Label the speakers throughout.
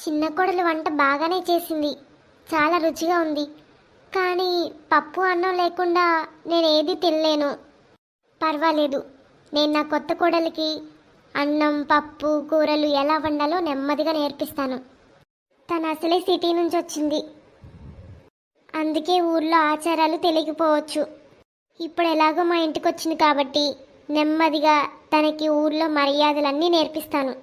Speaker 1: చిన్న కోడలు వంట బాగానే చేసింది, చాలా రుచిగా ఉంది. కానీ పప్పు అన్నం లేకుండా నేను ఏది తినలేను. పర్వాలేదు, నేను నా కొత్త కోడలికి అన్నం పప్పు కూరలు ఎలా వండాలో నెమ్మదిగా నేర్పిస్తాను. తను అసలే సిటీ నుంచి వచ్చింది, అందుకే ఊర్లో ఆచారాలు తెలియకపోవచ్చు. ఇప్పుడు ఎలాగో మా ఇంటికి వచ్చింది కాబట్టి నెమ్మదిగా తనకి ఊర్లో మర్యాదలన్నీ నేర్పిస్తాను.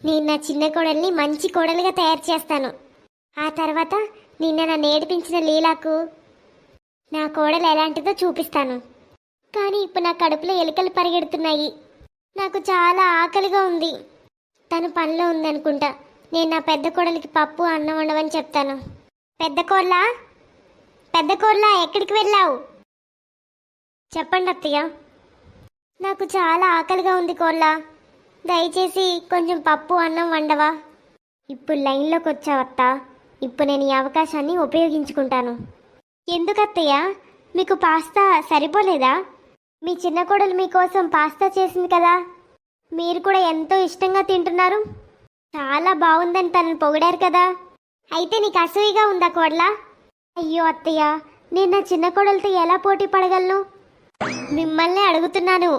Speaker 1: నేను నా చిన్న కోడల్ని మంచి కోడలుగా తయారు చేస్తాను. ఆ తర్వాత నిన్న నన్ను ఏడిపించిన లీలాకు నా కోడలు ఎలాంటిదో చూపిస్తాను. కానీ ఇప్పుడు నా కడుపులో ఎలుకలు పరిగెడుతున్నాయి. నాకు చాలా ఆకలిగా ఉంది. తను పనిలో ఉందనుకుంటా. నేను నా పెద్ద కోడలికి పప్పు అన్నం వండవని చెప్తాను. పెద్ద కోళ్ళ ఎక్కడికి వెళ్ళావు? చెప్పండి అత్తయ్య. నాకు చాలా ఆకలిగా ఉంది కోళ్ళ, దయచేసి కొంచెం పప్పు అన్నం వండవా? ఇప్పుడు లైన్లోకి వచ్చావత్త, ఇప్పుడు నేను ఈ అవకాశాన్ని ఉపయోగించుకుంటాను. ఎందుకు అత్తయ్య, మీకు పాస్తా సరిపోలేదా? మీ చిన్న కోడలు మీకోసం పాస్తా చేసింది కదా, మీరు కూడా ఎంతో ఇష్టంగా తింటున్నారు. చాలా బాగుందని తనని పొగిడారు కదా, అయితే నీకు అసూయగా ఉందా కోడల? అయ్యో అత్తయ్య, నేను నా చిన్న కోడలతో ఎలా పోటీ పడగలను? మిమ్మల్ని అడుగుతున్నాను.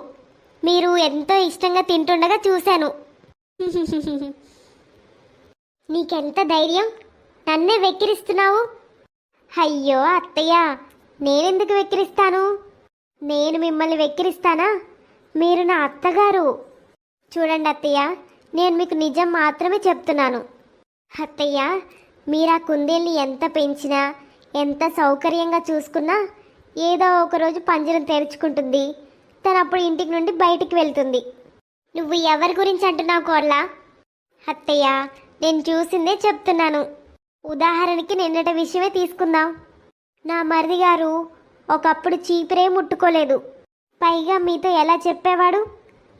Speaker 1: మీరు ఎంతో ఇష్టంగా తింటుండగా చూశాను. నీకెంత ధైర్యం, నన్నే వెక్కిరిస్తున్నావు? అయ్యో అత్తయ్య, నేనెందుకు వెక్కిరిస్తాను? నేను మిమ్మల్ని వెక్కిరిస్తానా? మీరు నా అత్తగారు. చూడండి అత్తయ్య, నేను మీకు నిజం మాత్రమే చెప్తున్నాను. అత్తయ్య, మీరు ఆ కుందేల్ని ఎంత పెంచినా ఎంత సౌకర్యంగా చూసుకున్నా ఏదో ఒకరోజు పంజరం తెరుచుకుంటుంది. తను అప్పుడు ఇంటికి నుండి బయటికి వెళ్తుంది. నువ్వు ఎవరి గురించి అంటున్నావు కోర్ల? అత్తయ్య, నేను చూసిందే చెప్తున్నాను. ఉదాహరణకి నిన్నటి విషయమే తీసుకుందాం. నా మరిది గారు ఒకప్పుడు చీపురే ముట్టుకోలేదు. పైగా మీతో ఎలా చెప్పేవాడు?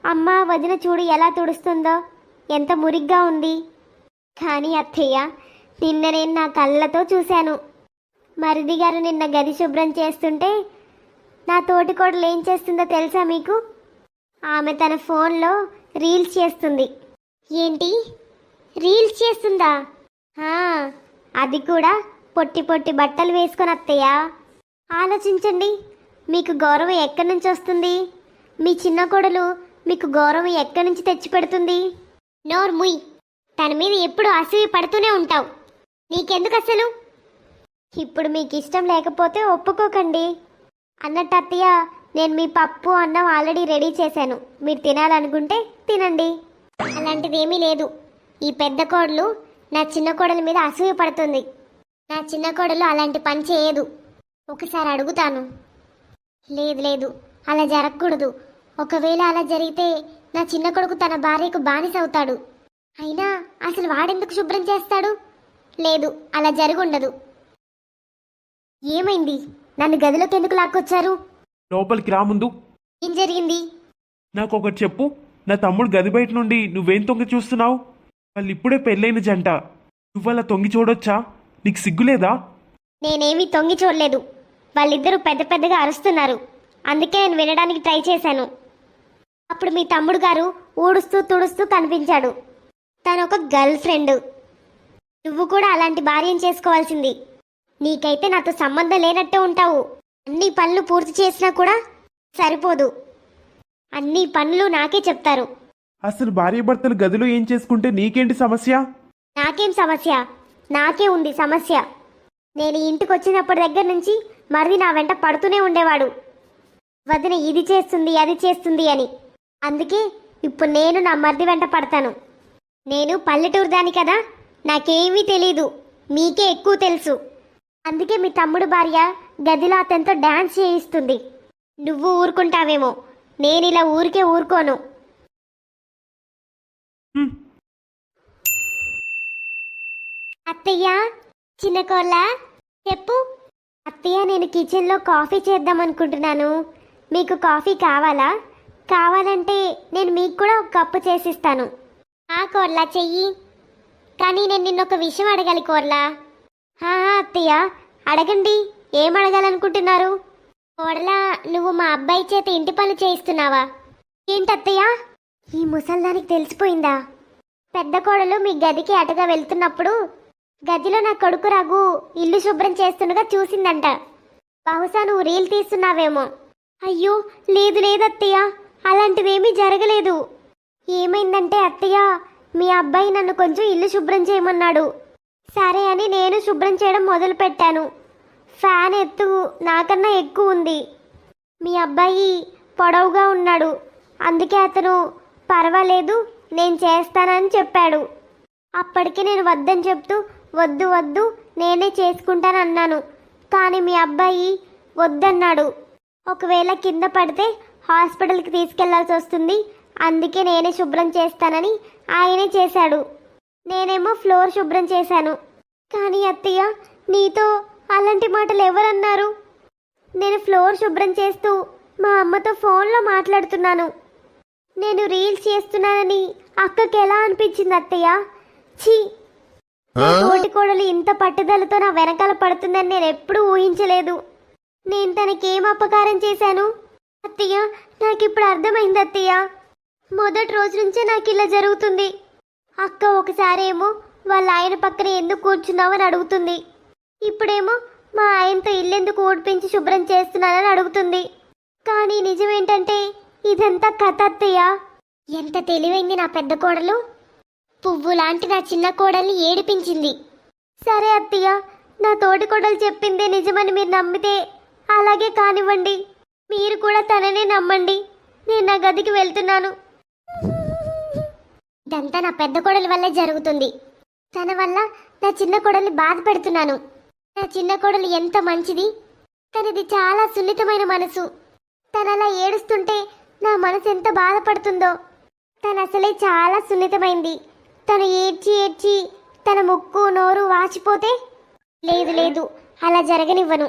Speaker 1: అమ్మ వదిన చూడు ఎలా తుడుస్తుందో, ఎంత మురిగ్గా ఉంది. కానీ అత్తయ్య, నిన్న నేను నా కళ్ళతో చూశాను. మరిది గారు నిన్న గది శుభ్రం చేస్తుంటే నా తోటి కోడలు ఏం చేస్తుందో తెలుసా మీకు? ఆమె తన ఫోన్లో రీల్స్ చేస్తుంది. ఏంటి, రీల్స్ చేస్తుందా? అది కూడా పొట్టి పొట్టి బట్టలు వేసుకొని. అత్తయ్య, ఆలోచించండి, మీకు గౌరవం ఎక్కడి నుంచి వస్తుంది? మీ చిన్న కోడలు మీకు గౌరవం ఎక్కడి నుంచి తెచ్చిపెడుతుంది? నోరు ముయ్, తన మీద ఎప్పుడు అసూయ పడుతూనే ఉంటావు. నీకెందుకు అసలు? ఇప్పుడు మీకు ఇష్టం లేకపోతే ఒప్పుకోకండి. అన్నట్టు అత్తయ్య, నేను మీ పప్పు అన్నం ఆల్రెడీ రెడీ చేశాను. మీరు తినాలనుకుంటే తినండి. అలాంటిది ఏమీ లేదు. ఈ పెద్ద కోడలు నా చిన్న కోడల మీద అసూయ పడుతుంది. నా చిన్న కోడలు అలాంటి పని చేయదు. ఒకసారి అడుగుతాను. లేదు, అలా జరగకూడదు. ఒకవేళ అలా జరిగితే నా చిన్న కొడుకు తన భార్యకు బానిస అవుతాడు. అయినా అసలు వాడెందుకు శుభ్రం చేస్తాడు? లేదు, అలా జరుగుండదు. ఏమైంది? నన్ను గదిలోకి ఎందుకు లాక్కొచ్చారు?
Speaker 2: లోపలికి రా ముందు.
Speaker 1: ఏం జరిగింది?
Speaker 2: నాకు ఒకటి చెప్పు. నా తమ్ముడు గది బయట నుండి నువ్వేం తొంగి చూస్తున్నావు? వాళ్ళు ఇప్పుడే పెళ్ళైన జంట, నువ్వలా తొంగి చూడొచ్చా? నీకు సిగ్గులేదా?
Speaker 1: నేనేమీ తొంగి చూడలేదు. వాళ్ళిద్దరూ పెద్ద పెద్దగా అరుస్తున్నారు, అందుకే నేను వినడానికి ట్రై చేశాను. అప్పుడు మీ తమ్ముడు గారు ఊడుస్తూ తుడుస్తూ కనిపించాడు. తను ఒక గర్ల్ ఫ్రెండ్. నువ్వు కూడా అలాంటి భార్యను చేసుకోవాల్సింది. నీకైతే నాతో సంబంధం లేనట్టే ఉంటావు. అన్ని పనులు పూర్తి చేసినా కూడా సరిపోదు. అన్ని పనులు నాకే చెప్తారు.
Speaker 2: అసలు భార్యాభర్తలు గదిలో ఏం చేసుకుంటే నీకేంటి సమస్య?
Speaker 1: నాకేం సమస్య? నాకే ఉంది సమస్య. నేను ఇంటికి వచ్చినప్పటి దగ్గర నుంచి మరిది నా వెంట పడుతూనే ఉండేవాడు. వదిన ఇది చేస్తుంది అది చేస్తుంది అని. అందుకే ఇప్పుడు నేను నా మరిది వెంట పడతాను. నేను పల్లెటూరు దాని కదా, నాకేమీ తెలీదు. మీకే ఎక్కువ తెలుసు. అందుకే మీ తమ్ముడు భార్య గదిలో అతనితో డాన్స్ చేయిస్తుంది. నువ్వు ఊరుకుంటావేమో, నేను ఇలా ఊరికే ఊరుకోను. అత్తయ్య, చిన్న కోళ్ళ చెప్పు. అత్తయ్య, నేను కిచెన్లో కాఫీ చేద్దాం అనుకుంటున్నాను. మీకు కాఫీ కావాలా? కావాలంటే నేను మీకు కూడా ఒక కప్పు చేసిస్తాను. ఆ కోళ్ళ చెయ్యి. కానీ నేను నిన్నొక విషయం అడగాలి కోళ్ళ. అత్తయ్య, అడగండి. ఏం అడగాలనుకుంటున్నారు? కోడలా, నువ్వు మా అబ్బాయి చేత ఇంటి పనులు చేయిస్తున్నావా? ఏంటత్తయ్య, ఈ ముసల్దానికి తెలిసిపోయిందా? పెద్ద కోడలు మీ గదికి అటుగా వెళ్తున్నప్పుడు గదిలో నా కొడుకు రఘు ఇల్లు శుభ్రం చేస్తుండగా చూసిందంట. బహుశా నువ్వు రీల్ తీస్తున్నావేమో. అయ్యో లేదు లేదు అత్తయ్య, అలాంటిదేమీ జరగలేదు. ఏమైందంటే అత్తయ్య, మీ అబ్బాయి నన్ను కొంచెం ఇల్లు శుభ్రం చేయమన్నాడు. సరే అని నేను శుభ్రం చేయడం మొదలు పెట్టాను. ఫ్యాన్ ఎత్తు నాకన్నా ఎక్కువ ఉంది. మీ అబ్బాయి పొడవుగా ఉన్నాడు, అందుకే అతను పర్వాలేదు నేను చేస్తానని చెప్పాడు. అప్పటికి నేను వద్దని చెప్తూ వద్దు వద్దు నేనే చేసుకుంటానన్నాను. కానీ మీ అబ్బాయి వద్దన్నాడు. ఒకవేళ కింద పడితే హాస్పిటల్కి తీసుకెళ్లాల్సి వస్తుంది, అందుకే నేనే శుభ్రం చేస్తానని ఆయనే చేశాడు. నేనేమో ఫ్లోర్ శుభ్రం చేశాను. కానీ అత్తయ్య, నీతో అలాంటి మాటలు ఎవరన్నారు? నేను ఫ్లోర్ శుభ్రం చేస్తూ మా అమ్మతో ఫోన్లో మాట్లాడుతున్నాను. నేను రీల్స్ చేస్తున్నానని అక్కకి ఎలా అనిపించింది అత్తయ్య? ఛీ, తోటి కోడలు ఇంత పట్టుదలతో నా వెనకాల పడుతుందని నేను ఎప్పుడూ ఊహించలేదు. నేను తనకేం అపకారం చేశాను? అత్తయ్య, నాకు ఇప్పుడు అర్థమైంది అత్తయ్య. మొదటి రోజు నుంచే నాకు ఇలా జరుగుతుంది. అక్క ఒకసారేమో వాళ్ళ ఆయన పక్కన ఎందుకు కూర్చున్నావని అడుగుతుంది, ఇప్పుడేమో మా ఆయనతో ఇల్లెందుకు ఓడిపించి శుభ్రం చేస్తున్నానని అడుగుతుంది. కానీ నిజమేంటంటే ఇదంతా కథ అత్తయ్య. ఎంత తెలివైంది నా పెద్ద కోడలు. పువ్వు లాంటి నా చిన్న కోడల్ని ఏడిపించింది. సరే అత్తయ్య, నా తోటి కోడలు చెప్పిందే నిజమని మీరు నమ్మితే అలాగే కానివ్వండి. మీరు కూడా తననే నమ్మండి. నేను నా గదికి వెళ్తున్నాను. ఇదంతా నా పెద్ద కోడలి వల్లే జరుగుతుంది. తన వల్ల నా చిన్న కోడల్ని బాధ పెడుతున్నాను. నా చిన్న కోడలు ఎంత మంచిది. తనది చాలా సున్నితమైన మనసు. తను అలా ఏడుస్తుంటే నా మనసు ఎంత బాధపడుతుందో. తను అసలే చాలా సున్నితమైంది. తను ఏడ్చి ఏడ్చి తన ముక్కు నోరు వాచిపోతే లేదు లేదు, అలా జరగనివ్వను.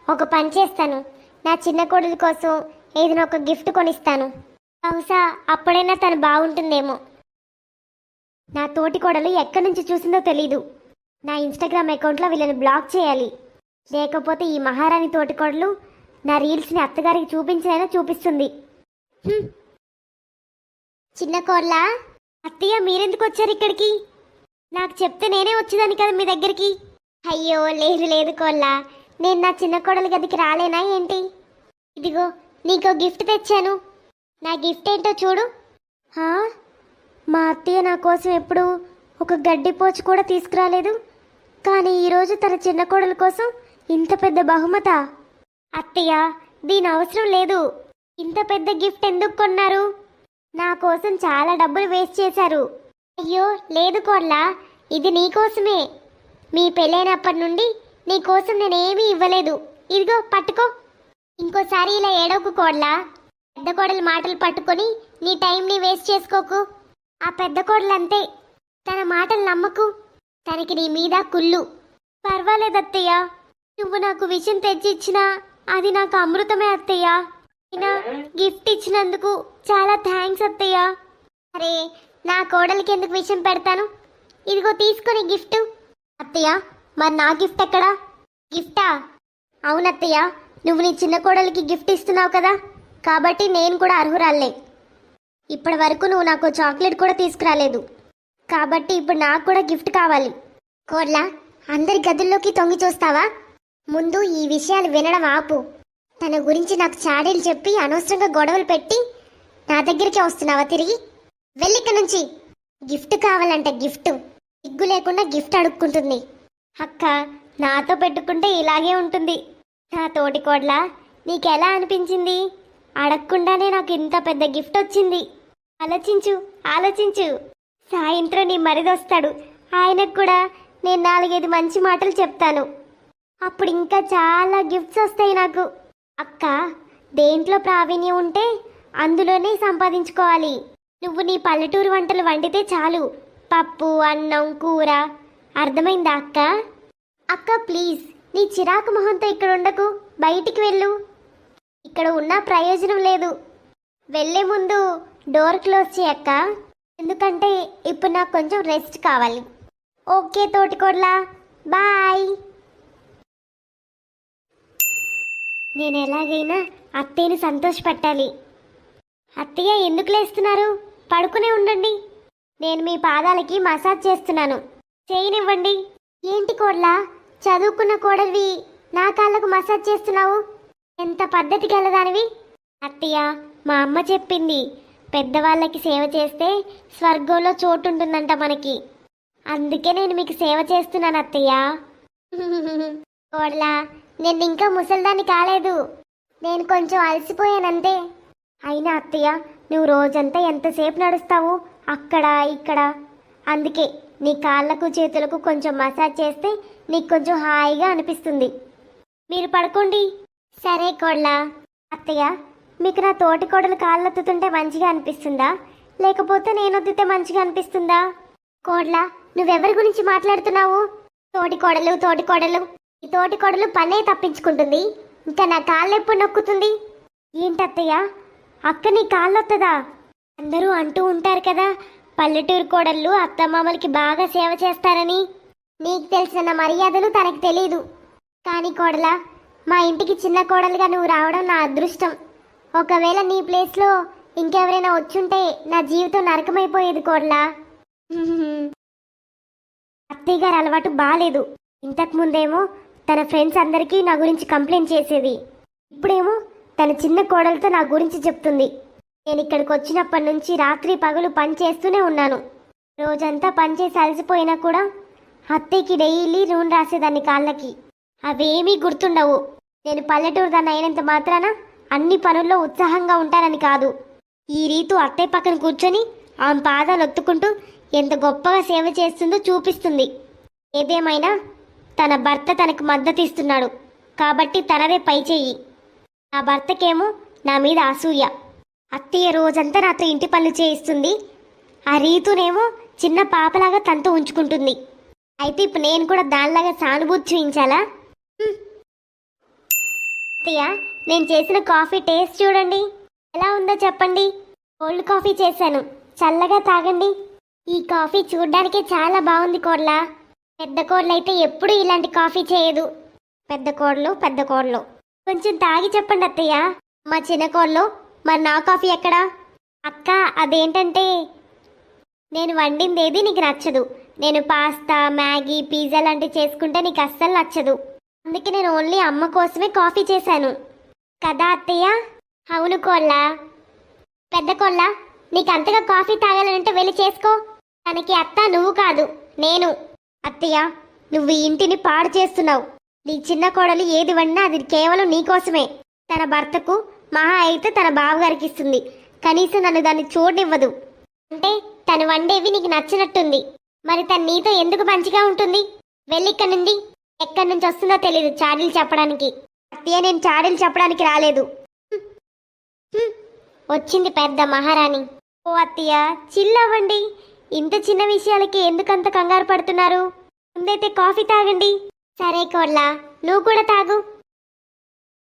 Speaker 1: ఒక పని చేస్తాను, నా చిన్న కోడలి కోసం ఏదైనా ఒక గిఫ్ట్ కొనిస్తాను. బహుశా అప్పుడైనా తను బాగుంటుందేమో. నా తోటి కోడలు ఎక్కడి నుంచి చూసిందో తెలీదు. నా ఇన్స్టాగ్రామ్ అకౌంట్లో వీళ్ళని బ్లాక్ చేయాలి. లేకపోతే ఈ మహారాణి తోటి కోడలు నా రీల్స్ని అత్తగారికి చూపించైనా చూపిస్తుంది. చిన్న కోడల, అత్తయ్య మీరెందుకు వచ్చారు ఇక్కడికి? నాకు చెప్తే నేనే వచ్చేదాన్ని కదా మీ దగ్గరికి. అయ్యో లేదు లేదు కోళ్ళ, నేను నా చిన్న కోడలి గదికి రాలేనా ఏంటి? ఇదిగో నీకో గిఫ్ట్ తెచ్చాను. నా గిఫ్ట్ ఏంటో చూడు. మా అత్తయ్య నా కోసం ఎప్పుడు ఒక గడ్డి పోచు కూడా తీసుకురాలేదు. కానీ ఈరోజు తన చిన్న కోడల కోసం ఇంత పెద్ద బహుమతా? అత్తయ్య, దీని అవసరం లేదు. ఇంత పెద్ద గిఫ్ట్ ఎందుకు కొన్నారు? నా కోసం చాలా డబ్బులు వేస్ట్ చేశారు. అయ్యో లేదు కోళ్ళ, ఇది నీకోసమే. మీ పెళ్ళైనప్పటి నుండి నీకోసం నేనేమీ ఇవ్వలేదు. ఇదిగో పట్టుకో. ఇంకోసారి ఇలా ఏడవకు కోళ్ళ. పెద్ద కోడల మాటలు పట్టుకొని నీ టైంని వేస్ట్ చేసుకోకు. ఆ పెద్ద కోడలు అంతే, తన మాటలు నమ్మకు. తనకి నీ మీద కుళ్ళు. పర్వాలేదు అత్తయ్య, నువ్వు నాకు విషయం తెచ్చి ఇచ్చినా అది నాకు అమృతమే అత్తయ్య. గిఫ్ట్ ఇచ్చినందుకు చాలా థ్యాంక్స్ అత్తయ్య. అరే, నా కోడలికి ఎందుకు విషయం పెడతాను? ఇదిగో తీసుకొని గిఫ్ట్. అత్తయ్య, మరి నా గిఫ్ట్ ఎక్కడా? గిఫ్టా? అవునత్తయ్య, నువ్వు నీ చిన్న కోడలికి గిఫ్ట్ ఇస్తున్నావు కదా, కాబట్టి నేను కూడా అర్హురాలే. ఇప్పటి వరకు నువ్వు నాకు చాక్లెట్ కూడా తీసుకురాలేదు, కాబట్టి ఇప్పుడు నాకు కూడా గిఫ్ట్ కావాలి. కోడ్ల, అందరి గదుల్లోకి తొంగి చూస్తావా? ముందు ఈ విషయాలు వినడం ఆపు. తన గురించి నాకు చాడీలు చెప్పి అనవసరంగా గొడవలు పెట్టి నా దగ్గరికి వస్తున్నావా తిరిగి? వెళ్ళిక్క నుంచి. గిఫ్ట్ కావాలంట, గిఫ్ట్. సిగ్గు లేకుండా గిఫ్ట్ అడుక్కుంటుంది. అక్క, నాతో పెట్టుకుంటే ఇలాగే ఉంటుంది. నా తోటి కోడ్ల, నీకెలా అనిపించింది? అడగకుండానే నాకు ఇంత పెద్ద గిఫ్ట్ వచ్చింది. ఆలోచించు ఆలోచించు. సాయంత్రం నీ మరిదొస్తాడు, ఆయనకు కూడా నేను 4-5 మంచి మాటలు చెప్తాను. అప్పుడు ఇంకా చాలా గిఫ్ట్స్ వస్తాయి నాకు. అక్క, దేంట్లో ప్రావీణ్యం ఉంటే అందులోనే సంపాదించుకోవాలి. నువ్వు నీ పల్లెటూరు వంటలు వండితే చాలు. పప్పు, అన్నం, కూర. అర్థమైందా అక్క? అక్క ప్లీజ్, నీ చిరాకు మొహంతో ఇక్కడ ఉండకు. బయటికి వెళ్ళు. ఇక్కడ ఉన్న ప్రయోజనం లేదు. వెళ్ళే ముందు డోర్ క్లోజ్ చేయక్క. ఎందుకంటే ఇప్పుడు నాకు కొంచెం రెస్ట్ కావాలి. ఓకే తోటికోడ్లా, బాయ్. నేను ఎలాగైనా అత్తయ్యని సంతోషపెట్టాలి. అత్తయ్య ఎందుకు లేస్తున్నారు? పడుకునే ఉండండి. నేను మీ పాదాలకి మసాజ్ చేస్తున్నాను, చేయనివ్వండి. ఏంటి కోడలా, చదువుకున్న కోడలివి నా కాళ్ళకు మసాజ్ చేస్తున్నావు? ఎంత పద్ధతి గలదానివి. అత్తయ్య, మా అమ్మ చెప్పింది, పెద్దవాళ్ళకి సేవ చేస్తే స్వర్గంలో చోటు ఉంటుందంట మనకి. అందుకే నేను మీకు సేవ చేస్తున్నాను అత్తయ్య. కోడలా, నేను ఇంకా ముసల్దాన్ని కాలేదు, నేను కొంచెం అలసిపోయానంతే. అయినా అత్తయ్య, నువ్వు రోజంతా ఎంతసేపు నడుస్తావు అక్కడ ఇక్కడ. అందుకే నీ కాళ్ళకు చేతులకు కొంచెం మసాజ్ చేస్తే నీకు కొంచెం హాయిగా అనిపిస్తుంది. మీరు పడుకోండి. సరే కోడలా. అత్తయ్య, మీకు నా తోటి కోడలు కాళ్ళు ఒత్తుతుంటే మంచిగా అనిపిస్తుందా, లేకపోతే నేను ఒత్తితే మంచిగా అనిపిస్తుందా? కోడలా, నువ్వెవరి గురించి మాట్లాడుతున్నావు? తోటి కోడలు. ఈ తోటి కోడలు పనే తప్పించుకుంటుంది, ఇంకా నా కాళ్ళు ఎప్పుడు నొక్కుతుంది? ఏంటత్తయ్య, అక్క నీ కాళ్ళు ఒత్తదా? అందరూ అంటూ ఉంటారు కదా, పల్లెటూరు కోడళ్ళు అత్తమామలకి బాగా సేవ చేస్తారని. నీకు తెలిసిన మర్యాదలు తనకు తెలీదు. కానీ కోడలా, మా ఇంటికి చిన్న కోడలుగా నువ్వు రావడం నా అదృష్టం. ఒకవేళ నీ ప్లేస్లో ఇంకెవరైనా వచ్చుంటే నా జీవితం నరకమైపోయేది కోడలా. అత్తయ్య గారి అలవాటు బాలేదు. ఇంతకుముందేమో తన ఫ్రెండ్స్ అందరికీ నా గురించి కంప్లైంట్ చేసేది, ఇప్పుడేమో తన చిన్న కోడలతో నా గురించి చెప్తుంది. నేను ఇక్కడికి వచ్చినప్పటి నుంచి రాత్రి పగలు పని చేస్తూనే ఉన్నాను. రోజంతా పనిచేసి అలసిపోయినా కూడా అత్తయ్యకి డైలీ నూనె రాసేదాన్ని కాళ్ళకి. అవేమీ గుర్తుండవు. నేను పల్లెటూరు దాన్ని అయినంత మాత్రాన అన్ని పనుల్లో ఉత్సాహంగా ఉంటానని కాదు. ఈ రీతు అత్తయ్య పక్కన కూర్చొని ఆమె పాదాలు ఒత్తుకుంటూ ఎంత గొప్పగా సేవ చేస్తుందో చూపిస్తుంది. ఏదేమైనా తన భర్త తనకు మద్దతు ఇస్తున్నాడు కాబట్టి తనదే పై చెయ్యి. నా భర్తకేమో నా మీద అసూయ. అత్తయ్య రోజంతా నాతో ఇంటి పనులు చేయిస్తుంది, ఆ రీతునేమో చిన్న పాపలాగా తనతో ఉంచుకుంటుంది. అయితే ఇప్పుడు నేను కూడా దానిలాగా సానుభూతి చూపించాలా? అత్తయ్య, నేను చేసిన కాఫీ టేస్ట్ చూడండి, ఎలా ఉందో చెప్పండి. కోల్డ్ కాఫీ చేశాను, చల్లగా తాగండి. ఈ కాఫీ చూడ్డానికే చాలా బాగుంది కోడలా. పెద్ద కోడలు అయితే ఎప్పుడూ ఇలాంటి కాఫీ చేయదు. పెద్ద కోడలు కొంచెం తాగి చెప్పండి అత్తయ్య. మా చిన్న కోడలు, మరి నా కాఫీ ఎక్కడా? అక్క, అదేంటంటే నేను వండిందేది నీకు నచ్చదు. నేను పాస్తా, మ్యాగీ, పిజ్జా లాంటివి చేసుకుంటే నీకు అస్సలు నచ్చదు. అందుకే నేను ఓన్లీ అమ్మ కోసమే కాఫీ చేశాను కదా అత్తయ్య. అవును కోళ్ళ. పెద్ద కోళ్ళ, నీకు అంతగా కాఫీ తాగాలంటే వెళ్ళి చేసుకో. తనకి అత్త నువ్వు కాదు, నేను. అత్తయ్య, నువ్వు ఈ ఇంటిని పాడు చేస్తున్నావు. నీ చిన్న కోడలు ఏది వండినా అది కేవలం నీకోసమే. తన భర్తకు మహా అయితే తన బావగారికి ఇస్తుంది, కనీసం నన్ను దాన్ని చూడనివ్వదు. అంటే తను వండేవి నీకు నచ్చినట్టుంది, మరి తను నీతో ఎందుకు మంచిగా ఉంటుంది? వెళ్ళిక్కడి నుండి. ఎక్కడి నుంచి వస్తుందో తెలీదు చాడీలు చెప్పడానికి. అత్తయ్య, నేను చాడీలు చెప్పడానికి రాలేదు. వచ్చింది పెద్ద మహారాణి. ఓ అత్తయ్య, చిల్లవ్వండి. ఇంత చిన్న విషయాలకి ఎందుకంత కంగారు పడుతున్నారు? ముందైతే కాఫీ తాగండి. సరే కోడ్లా, నువ్వు కూడా తాగు.